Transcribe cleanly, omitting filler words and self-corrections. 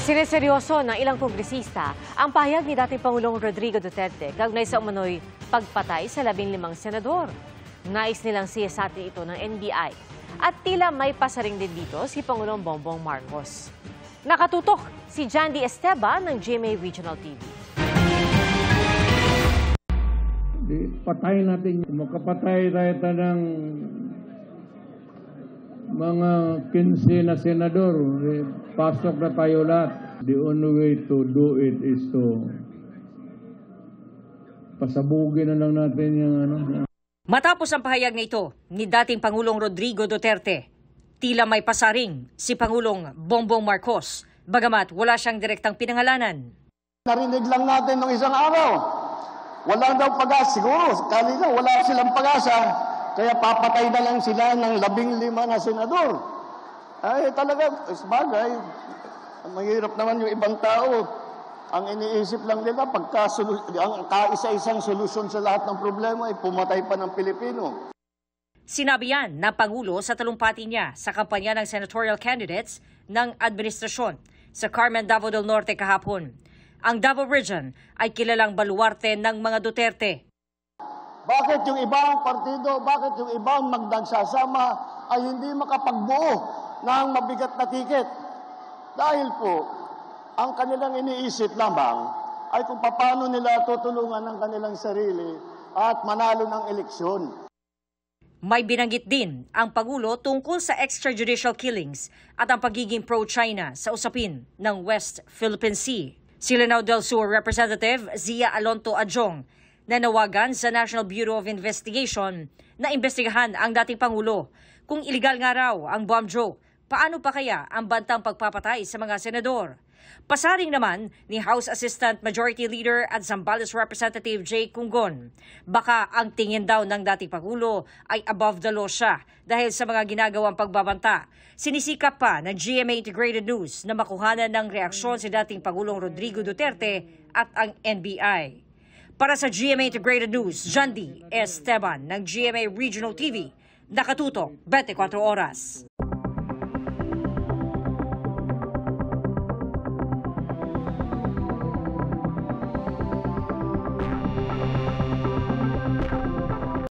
Sineseryoso ng ilang kongresista ang pahayag ni dating Pangulong Rodrigo Duterte kaugnay sa umano'y pagpatay sa 15 senador. Nais nilang siyasatin ito ng NBI at tila may pasaring din dito si Pangulong Bongbong Marcos. Nakatutok si Jandy Esteban ng GMA Regional TV. Patay natin, makapatay tayo ng mga 15 na senador, pasok na tayo lahat. The only way to do it is to pasabugin na lang natin yung Matapos ang pahayag na ito ni dating Pangulong Rodrigo Duterte, tila may pasaring si Pangulong Bongbong Marcos, bagamat wala siyang direktang pinangalanan. Narinig lang natin nung isang araw, wala daw pag-asa. Siguro, kanina wala silang pag-asa. Kaya papatay na lang sila ng 15 na senador. Ay talaga, sabagay, mahirap naman yung ibang tao. Ang iniisip lang nila, ang kaisa-isang solusyon sa lahat ng problema ay pumatay pa ng Pilipino. Sinabi yan ng Pangulo sa talumpati niya sa kampanya ng senatorial candidates ng administrasyon sa Carmen, Davao del Norte kahapon. Ang Davao Region ay kilalang baluarte ng mga Duterte. Bakit yung ibang partido, bakit yung ibang magdagsasama ay hindi makapagbuo ng mabigat na tiket? Dahil po, ang kanilang iniisip lamang ay kung paano nila tutulungan ang kanilang sarili at manalo ng eleksyon. May binanggit din ang Pangulo tungkol sa extrajudicial killings at ang pagiging pro-China sa usapin ng West Philippine Sea. Si Lanao del Sur Representative Zia Alonto Adjong nanawagan sa National Bureau of Investigation na imbestigahan ang dating Pangulo. Kung iligal nga raw ang bomb joke, paano pa kaya ang bantang pagpapatay sa mga senador? Pasaring naman ni House Assistant Majority Leader at Zambales Representative Jay Cungon. Baka ang tingin daw ng dating Pangulo ay above the law siya dahil sa mga ginagawang pagbabanta. Sinisikap pa ng GMA Integrated News na makuhanan ng reaksyon si dating Pangulong Rodrigo Duterte at ang NBI. Para sa GMA Integrated News, Jandy Esteban ng GMA Regional TV, nakatutok 24 oras.